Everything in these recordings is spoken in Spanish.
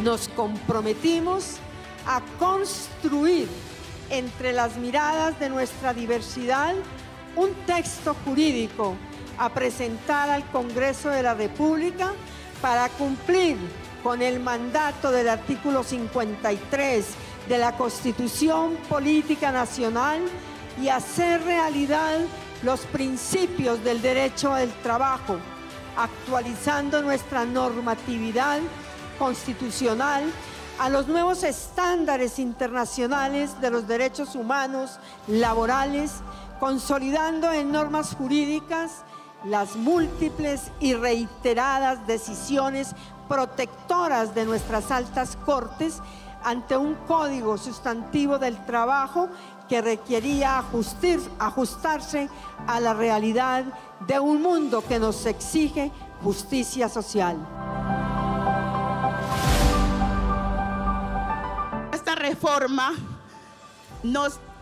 Nos comprometimos a construir entre las miradas de nuestra diversidad un texto jurídico a presentar al Congreso de la República para cumplir con el mandato del artículo 53 de la Constitución Política Nacional y hacer realidad los principios del derecho al trabajo, actualizando nuestra normatividad constitucional a los nuevos estándares internacionales de los derechos humanos laborales, consolidando en normas jurídicas las múltiples y reiteradas decisiones protectoras de nuestras altas cortes ante un código sustantivo del trabajo que requería ajustarse a la realidad de un mundo que nos exige justicia social. Reforma,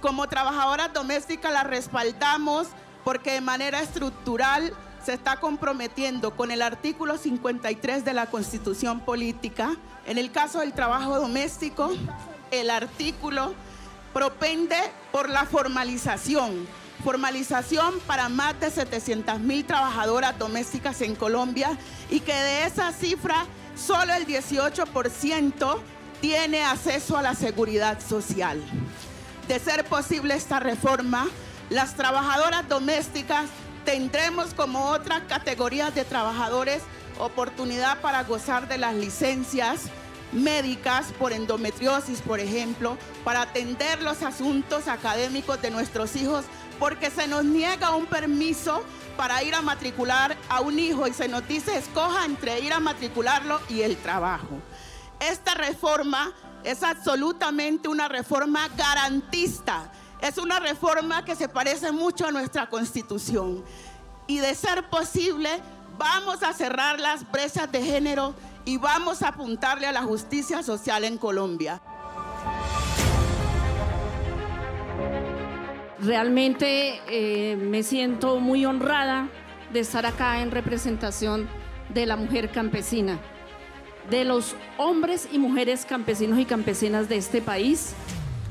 como trabajadoras domésticas la respaldamos porque de manera estructural se está comprometiendo con el artículo 53 de la Constitución Política. En el caso del trabajo doméstico, el artículo propende por la formalización para más de 700.000 trabajadoras domésticas en Colombia y que de esa cifra solo el 18% tiene acceso a la seguridad social. De ser posible esta reforma, las trabajadoras domésticas tendremos como otras categorías de trabajadores oportunidad para gozar de las licencias médicas por endometriosis, por ejemplo, para atender los asuntos académicos de nuestros hijos, porque se nos niega un permiso para ir a matricular a un hijo y se nos dice escoja entre ir a matricularlo y el trabajo. Esta reforma es absolutamente una reforma garantista, es una reforma que se parece mucho a nuestra Constitución y de ser posible vamos a cerrar las brechas de género y vamos a apuntarle a la justicia social en Colombia. Realmente me siento muy honrada de estar acá en representación de la mujer campesina, de los hombres y mujeres campesinos y campesinas de este país,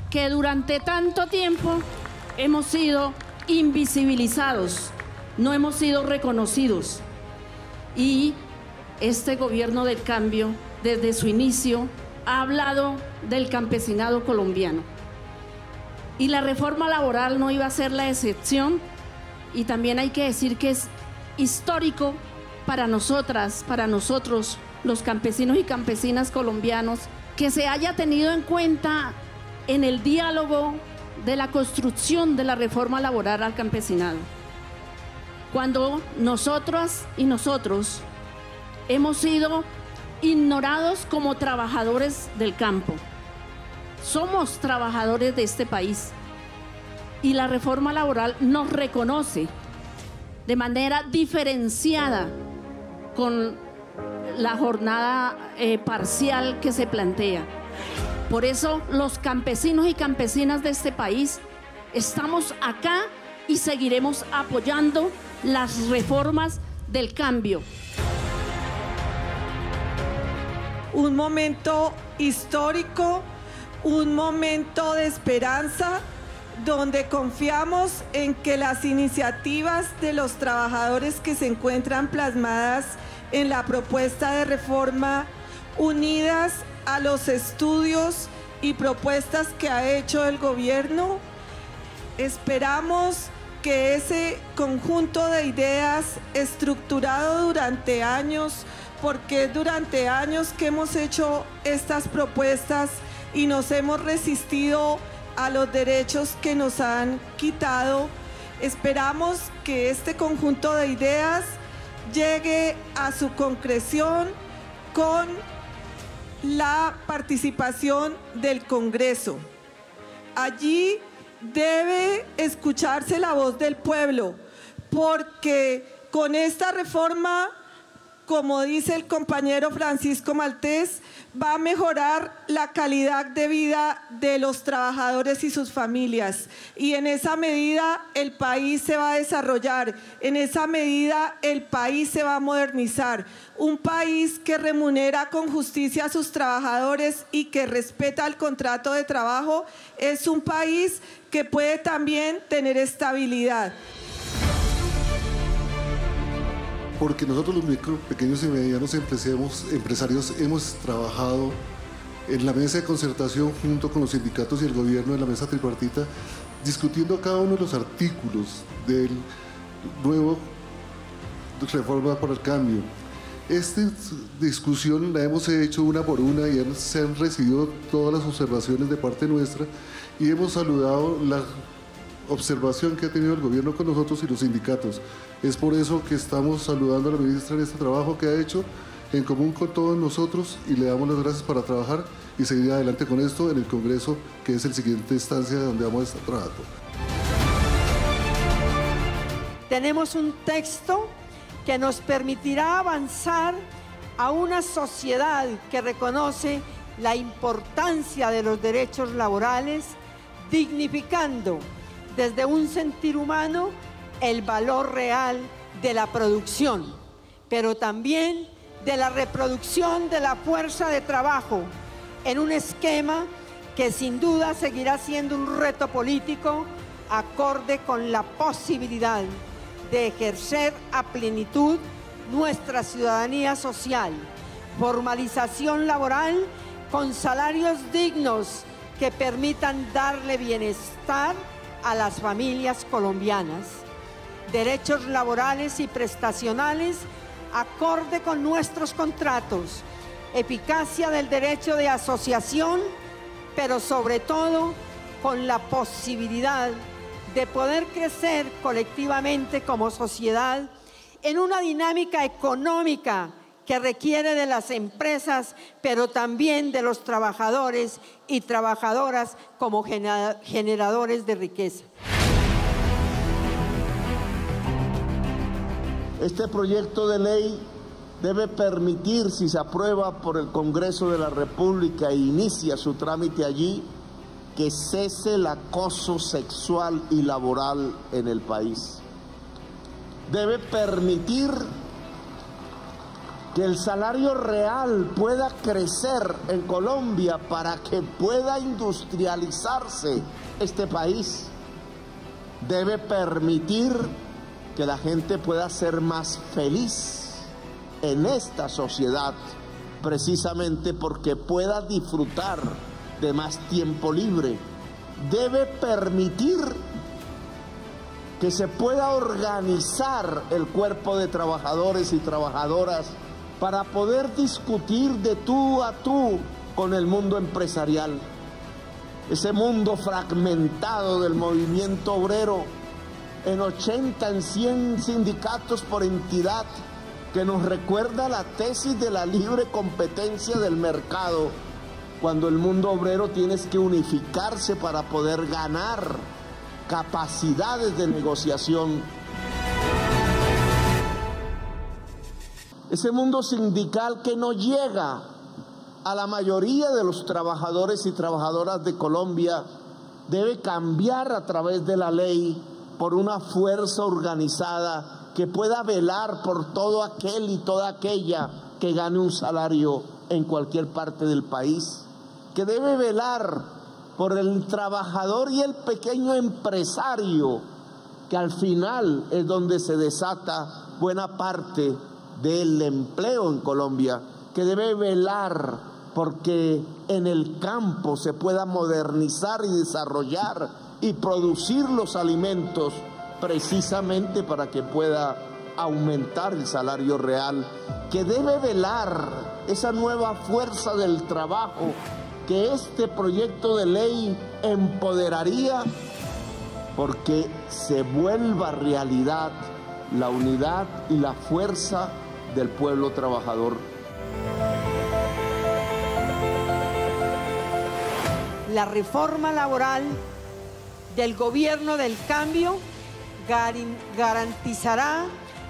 que durante tanto tiempo hemos sido invisibilizados, no hemos sido reconocidos. Y este gobierno del cambio, desde su inicio, ha hablado del campesinado colombiano. Y la reforma laboral no iba a ser la excepción, y también hay que decir que es histórico para nosotras, para nosotros, los campesinos y campesinas colombianos, que se haya tenido en cuenta en el diálogo de la construcción de la reforma laboral al campesinado. Cuando nosotras y nosotros hemos sido ignorados como trabajadores del campo. Somos trabajadores de este país y la reforma laboral nos reconoce de manera diferenciada con la jornada parcial que se plantea. Por eso los campesinos y campesinas de este país estamos acá y seguiremos apoyando las reformas del cambio. Un momento histórico, un momento de esperanza, donde confiamos en que las iniciativas de los trabajadores que se encuentran plasmadas en la propuesta de reforma, unidas a los estudios y propuestas que ha hecho el gobierno, esperamos que ese conjunto de ideas estructurado durante años, porque durante años que hemos hecho estas propuestas y nos hemos resistido a los derechos que nos han quitado, esperamos que este conjunto de ideas llegue a su concreción con la participación del Congreso. Allí debe escucharse la voz del pueblo, porque con esta reforma, como dice el compañero Francisco Maltés, va a mejorar la calidad de vida de los trabajadores y sus familias. Y en esa medida el país se va a desarrollar, en esa medida el país se va a modernizar. Un país que remunera con justicia a sus trabajadores y que respeta el contrato de trabajo es un país que puede también tener estabilidad. Porque nosotros los micro, pequeños y medianos empresarios hemos trabajado en la mesa de concertación junto con los sindicatos y el gobierno en la mesa tripartita, discutiendo cada uno de los artículos del nuevo Reforma por el Cambio. Esta discusión la hemos hecho una por una y se han recibido todas las observaciones de parte nuestra y hemos saludado la observación que ha tenido el gobierno con nosotros y los sindicatos. Es por eso que estamos saludando a la ministra en este trabajo que ha hecho en común con todos nosotros y le damos las gracias para trabajar y seguir adelante con esto en el Congreso, que es la siguiente instancia donde vamos a estar trabajando. Tenemos un texto que nos permitirá avanzar a una sociedad que reconoce la importancia de los derechos laborales, dignificando desde un sentir humano el valor real de la producción, pero también de la reproducción de la fuerza de trabajo en un esquema que sin duda seguirá siendo un reto político acorde con la posibilidad de ejercer a plenitud nuestra ciudadanía social, formalización laboral con salarios dignos que permitan darle bienestar a las familias colombianas, derechos laborales y prestacionales acorde con nuestros contratos, eficacia del derecho de asociación, pero sobre todo con la posibilidad de poder crecer colectivamente como sociedad en una dinámica económica que requiere de las empresas, pero también de los trabajadores y trabajadoras como generadores de riqueza. Este proyecto de ley debe permitir, si se aprueba por el Congreso de la República e inicia su trámite allí, que cese el acoso sexual y laboral en el país. Debe permitir que el salario real pueda crecer en Colombia para que pueda industrializarse este país. Debe permitir que la gente pueda ser más feliz en esta sociedad, precisamente porque pueda disfrutar de más tiempo libre. Debe permitir que se pueda organizar el cuerpo de trabajadores y trabajadoras para poder discutir de tú a tú con el mundo empresarial. Ese mundo fragmentado del movimiento obrero, en 80, en 100 sindicatos por entidad, que nos recuerda la tesis de la libre competencia del mercado, cuando el mundo obrero tiene que unificarse para poder ganar capacidades de negociación. Ese mundo sindical que no llega a la mayoría de los trabajadores y trabajadoras de Colombia debe cambiar a través de la ley por una fuerza organizada que pueda velar por todo aquel y toda aquella que gane un salario en cualquier parte del país, que debe velar por el trabajador y el pequeño empresario, que al final es donde se desata buena parte del empleo en Colombia, que debe velar porque en el campo se pueda modernizar y desarrollar y producir los alimentos precisamente para que pueda aumentar el salario real, que debe velar esa nueva fuerza del trabajo que este proyecto de ley empoderaría, porque se vuelva realidad la unidad y la fuerza del pueblo trabajador. La reforma laboral del gobierno del cambio garantizará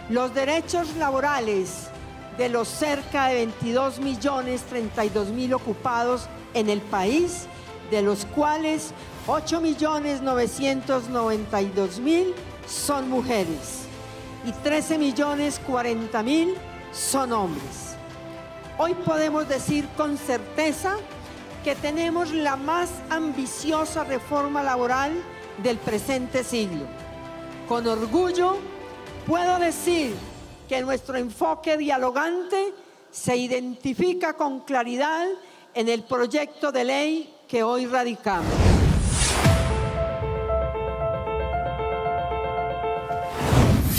los derechos laborales de los cerca de 22.032.000 ocupados en el país, de los cuales 8.992.000 son mujeres y 13.040.000 son hombres. Hoy podemos decir con certeza que tenemos la más ambiciosa reforma laboral del presente siglo. Con orgullo puedo decir que nuestro enfoque dialogante se identifica con claridad en el proyecto de ley que hoy radicamos.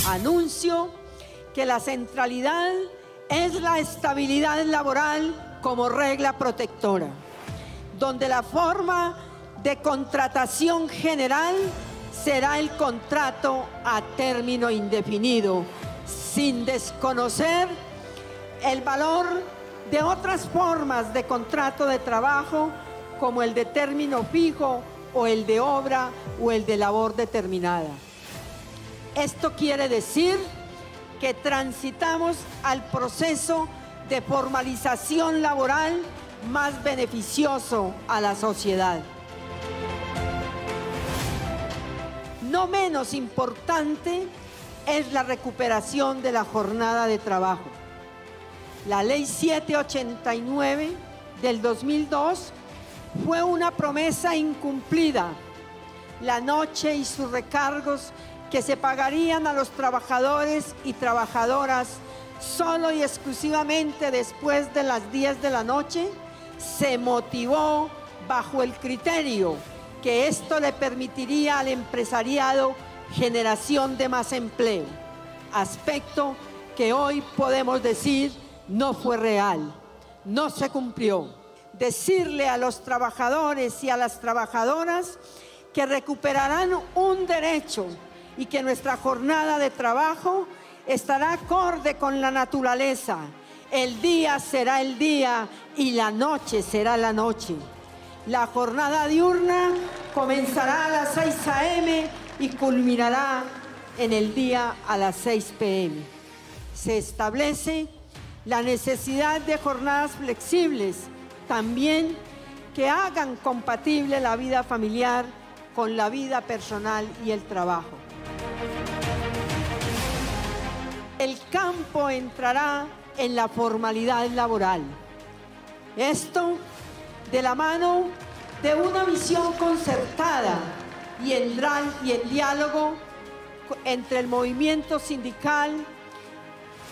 Anuncio que la centralidad es la estabilidad laboral como regla protectora, donde la forma de contratación general será el contrato a término indefinido, sin desconocer el valor de otras formas de contrato de trabajo, como el de término fijo o el de obra o el de labor determinada. Esto quiere decir que transitamos al proceso de formalización laboral más beneficioso a la sociedad. No menos importante es la recuperación de la jornada de trabajo. La Ley 789 del 2002 fue una promesa incumplida. La noche y sus recargos que se pagarían a los trabajadores y trabajadoras solo y exclusivamente después de las 10 de la noche, se motivó bajo el criterio que esto le permitiría al empresariado generación de más empleo, aspecto que hoy podemos decir no fue real, no se cumplió. Decirle a los trabajadores y a las trabajadoras que recuperarán un derecho y que nuestra jornada de trabajo estará acorde con la naturaleza. El día será el día y la noche será la noche. La jornada diurna comenzará a las 6 a.m. y culminará en el día a las 6 p.m. Se establece la necesidad de jornadas flexibles, también que hagan compatible la vida familiar con la vida personal y el trabajo. El campo entrará en la formalidad laboral. Esto de la mano de una visión concertada y en diálogo entre el movimiento sindical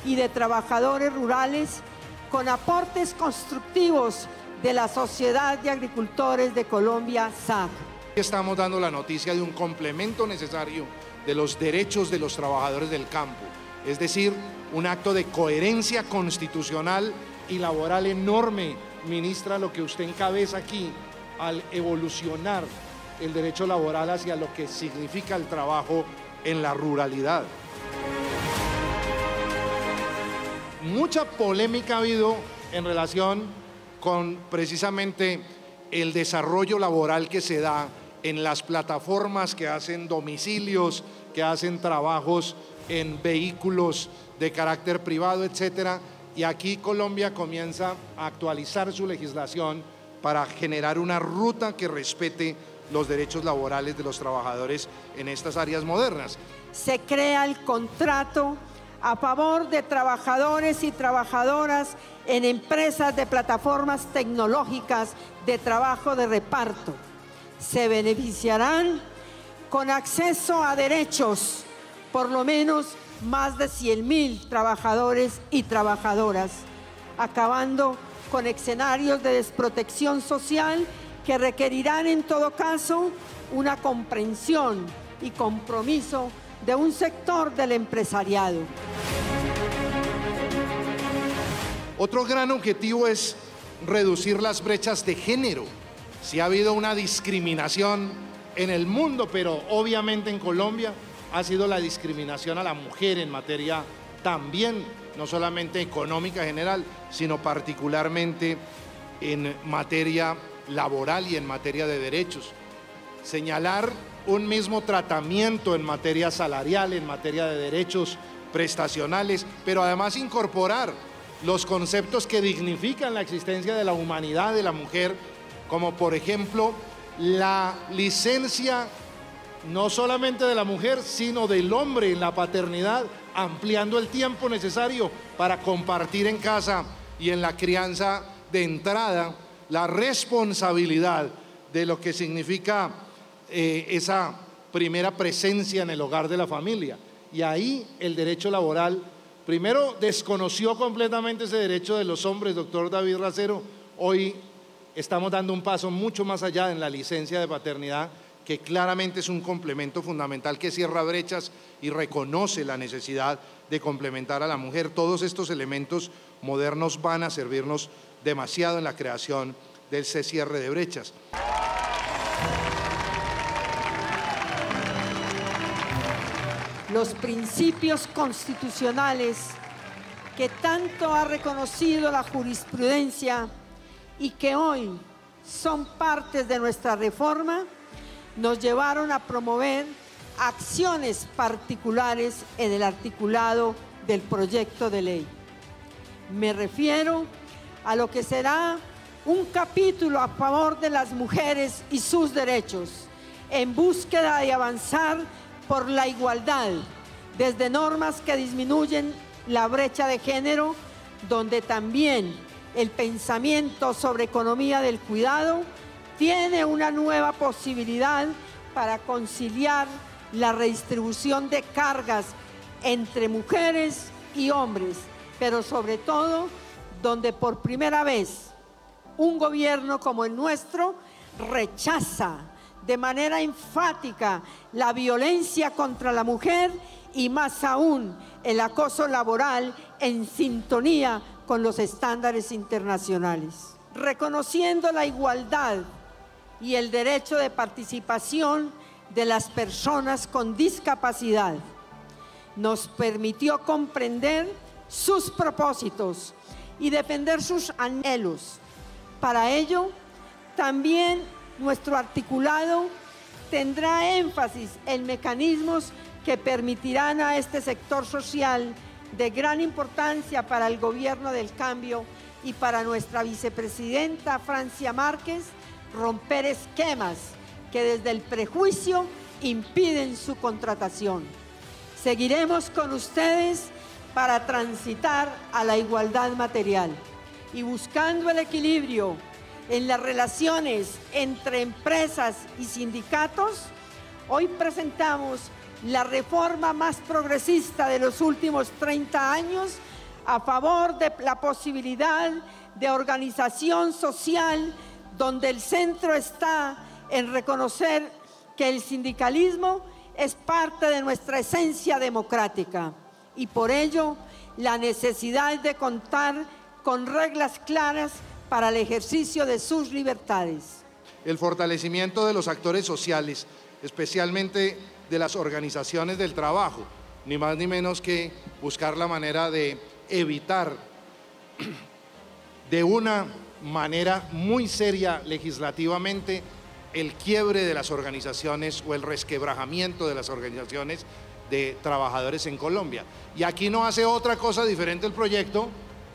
y de trabajadores rurales, con aportes constructivos de la Sociedad de Agricultores de Colombia, SAC. Estamos dando la noticia de un complemento necesario de los derechos de los trabajadores del campo, es decir, un acto de coherencia constitucional y laboral enorme, ministra, lo que usted encabeza aquí al evolucionar el derecho laboral hacia lo que significa el trabajo en la ruralidad. Mucha polémica ha habido en relación con precisamente el desarrollo laboral que se da en las plataformas que hacen domicilios, que hacen trabajos en vehículos de carácter privado, etcétera. Y aquí Colombia comienza a actualizar su legislación para generar una ruta que respete los derechos laborales de los trabajadores en estas áreas modernas. Se crea el contrato a favor de trabajadores y trabajadoras en empresas de plataformas tecnológicas de trabajo de reparto. Se beneficiarán con acceso a derechos por lo menos más de 100.000 trabajadores y trabajadoras, acabando con escenarios de desprotección social que requerirán en todo caso una comprensión y compromiso de un sector del empresariado. Otro gran objetivo es reducir las brechas de género. Sí ha habido una discriminación en el mundo, pero obviamente en Colombia ha sido la discriminación a la mujer en materia también, no solamente económica general, sino particularmente en materia laboral y en materia de derechos. Señalar un mismo tratamiento en materia salarial, en materia de derechos prestacionales, pero además incorporar los conceptos que dignifican la existencia de la humanidad de la mujer, como por ejemplo la licencia no solamente de la mujer, sino del hombre en la paternidad, ampliando el tiempo necesario para compartir en casa y en la crianza de entrada la responsabilidad de lo que significa esa primera presencia en el hogar de la familia. Y ahí el derecho laboral primero desconoció completamente ese derecho de los hombres, doctor David Racero. Hoy estamos dando un paso mucho más allá en la licencia de paternidad, que claramente es un complemento fundamental que cierra brechas y reconoce la necesidad de complementar a la mujer. Todos estos elementos modernos van a servirnos demasiado en la creación de ese cierre de brechas. Los principios constitucionales que tanto ha reconocido la jurisprudencia y que hoy son partes de nuestra reforma, nos llevaron a promover acciones particulares en el articulado del proyecto de ley. Me refiero a lo que será un capítulo a favor de las mujeres y sus derechos, en búsqueda de avanzar por la igualdad, desde normas que disminuyen la brecha de género, donde también el pensamiento sobre economía del cuidado tiene una nueva posibilidad para conciliar la redistribución de cargas entre mujeres y hombres, pero sobre todo donde por primera vez un gobierno como el nuestro rechaza de manera enfática la violencia contra la mujer y más aún el acoso laboral en sintonía con los estándares internacionales. Reconociendo la igualdad y el derecho de participación de las personas con discapacidad, nos permitió comprender sus propósitos y defender sus anhelos. Para ello, también nuestro articulado tendrá énfasis en mecanismos que permitirán a este sector social de gran importancia para el gobierno del cambio y para nuestra vicepresidenta Francia Márquez romper esquemas que desde el prejuicio impiden su contratación. Seguiremos con ustedes para transitar a la igualdad material y buscando el equilibrio en las relaciones entre empresas y sindicatos. Hoy presentamos la reforma más progresista de los últimos 30 años a favor de la posibilidad de organización social, donde el centro está en reconocer que el sindicalismo es parte de nuestra esencia democrática y por ello la necesidad de contar con reglas claras para el ejercicio de sus libertades. El fortalecimiento de los actores sociales, especialmente de las organizaciones del trabajo, ni más ni menos que buscar la manera de evitar de una manera muy seria legislativamente el quiebre de las organizaciones o el resquebrajamiento de las organizaciones de trabajadores en Colombia. Y aquí no hace otra cosa diferente el proyecto,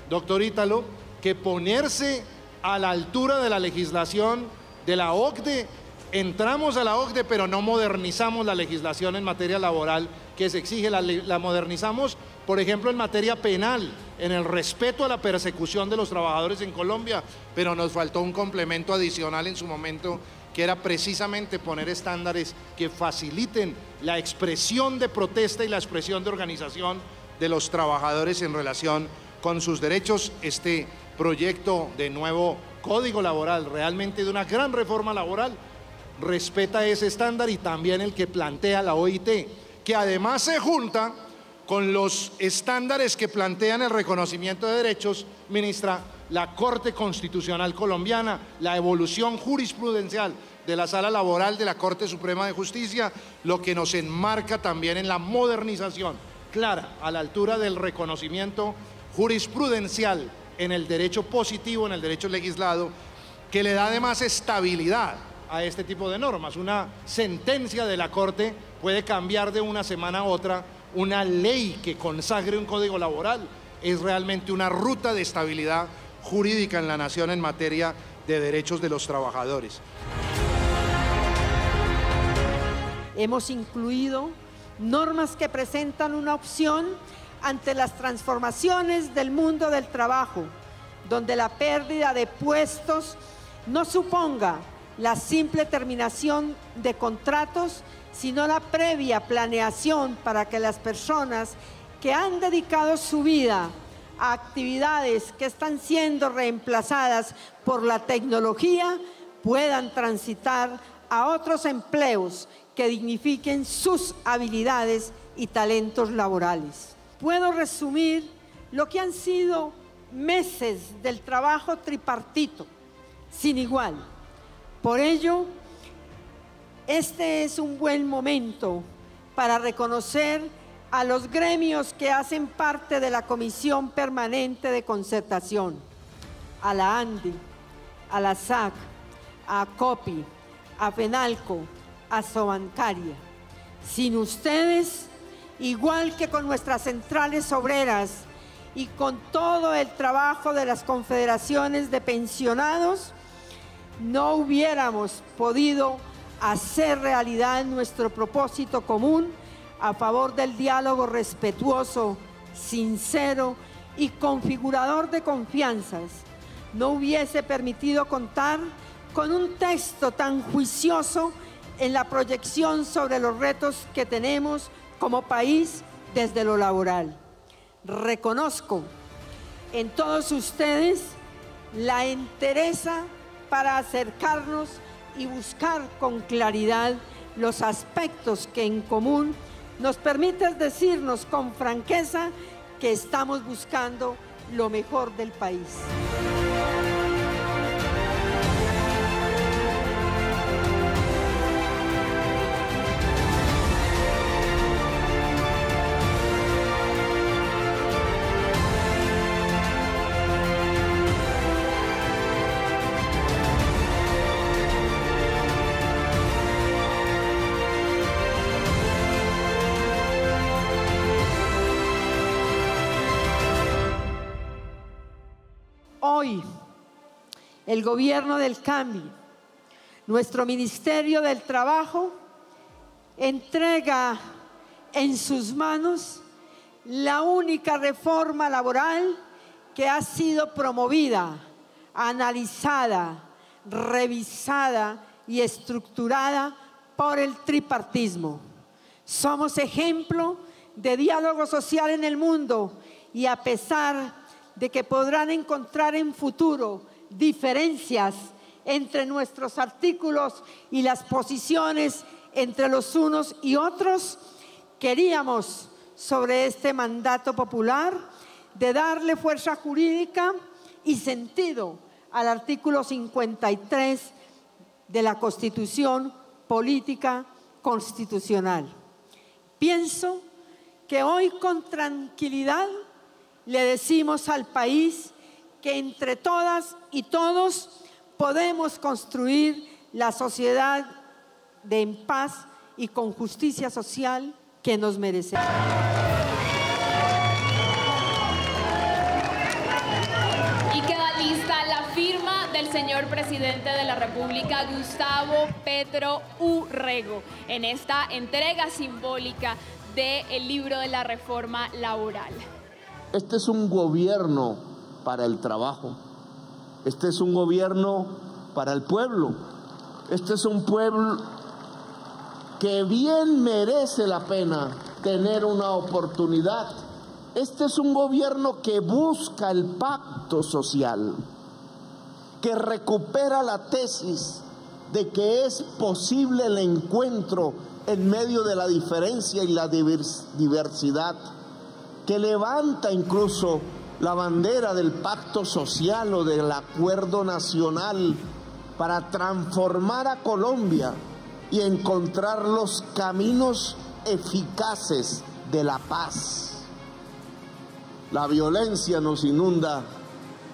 doctor Ítalo, que ponerse a la altura de la legislación de la OCDE. Entramos a la OCDE, pero no modernizamos la legislación en materia laboral que se exige. La modernizamos, por ejemplo, en materia penal, en el respeto a la persecución de los trabajadores en Colombia, pero nos faltó un complemento adicional en su momento, que era precisamente poner estándares que faciliten la expresión de protesta y la expresión de organización de los trabajadores en relación con sus derechos. Este proyecto de nuevo código laboral, realmente de una gran reforma laboral, respeta ese estándar y también el que plantea la OIT, que además se junta con los estándares que plantean el reconocimiento de derechos, ministra, la Corte Constitucional Colombiana, la evolución jurisprudencial de la Sala Laboral de la Corte Suprema de Justicia, lo que nos enmarca también en la modernización clara, a la altura del reconocimiento jurisprudencial en el derecho positivo, en el derecho legislado, que le da además estabilidad a este tipo de normas. Una sentencia de la Corte puede cambiar de una semana a otra. Una ley que consagre un código laboral es realmente una ruta de estabilidad jurídica en la nación en materia de derechos de los trabajadores. Hemos incluido normas que presentan una opción ante las transformaciones del mundo del trabajo, donde la pérdida de puestos no suponga la simple terminación de contratos, sino la previa planeación para que las personas que han dedicado su vida a actividades que están siendo reemplazadas por la tecnología puedan transitar a otros empleos que dignifiquen sus habilidades y talentos laborales. Puedo resumir lo que han sido meses del trabajo tripartito, sin igual. Por ello, este es un buen momento para reconocer a los gremios que hacen parte de la Comisión Permanente de Concertación, a la ANDI, a la SAC, a ACOPI, a FENALCO, a Sobancaria. Sin ustedes, igual que con nuestras centrales obreras y con todo el trabajo de las confederaciones de pensionados, no hubiéramos podido hacer realidad nuestro propósito común a favor del diálogo respetuoso, sincero y configurador de confianzas. No hubiese permitido contar con un texto tan juicioso en la proyección sobre los retos que tenemos como país desde lo laboral. Reconozco en todos ustedes la entereza para acercarnos y buscar con claridad los aspectos que en común nos permiten decirnos con franqueza que estamos buscando lo mejor del país. Hoy, el Gobierno del Cambio, nuestro Ministerio del Trabajo, entrega en sus manos la única reforma laboral que ha sido promovida, analizada, revisada y estructurada por el tripartismo. Somos ejemplo de diálogo social en el mundo y a pesar de que podrán encontrar en futuro diferencias entre nuestros artículos y las posiciones entre los unos y otros, queríamos, sobre este mandato popular, de darle fuerza jurídica y sentido al artículo 53 de la Constitución Política Constitucional. Pienso que hoy con tranquilidad le decimos al país que entre todas y todos podemos construir la sociedad en paz y con justicia social que nos merecemos. Y queda lista la firma del señor presidente de la República, Gustavo Petro Urrego, en esta entrega simbólica del libro de la reforma laboral. Este es un gobierno para el trabajo. Este es un gobierno para el pueblo. Este es un pueblo que bien merece la pena tener una oportunidad. Este es un gobierno que busca el pacto social, que recupera la tesis de que es posible el encuentro en medio de la diferencia y la diversidad, que levanta incluso la bandera del pacto social o del acuerdo nacional para transformar a Colombia y encontrar los caminos eficaces de la paz. La violencia nos inunda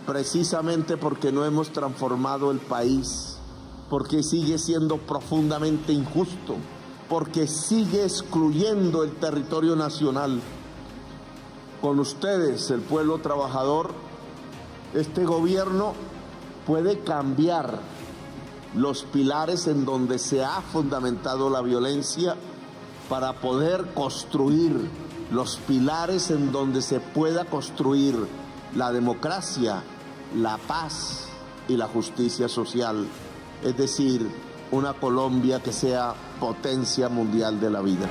precisamente porque no hemos transformado el país, porque sigue siendo profundamente injusto, porque sigue excluyendo el territorio nacional. Con ustedes, el pueblo trabajador, este gobierno puede cambiar los pilares en donde se ha fundamentado la violencia para poder construir los pilares en donde se pueda construir la democracia, la paz y la justicia social, es decir, una Colombia que sea potencia mundial de la vida.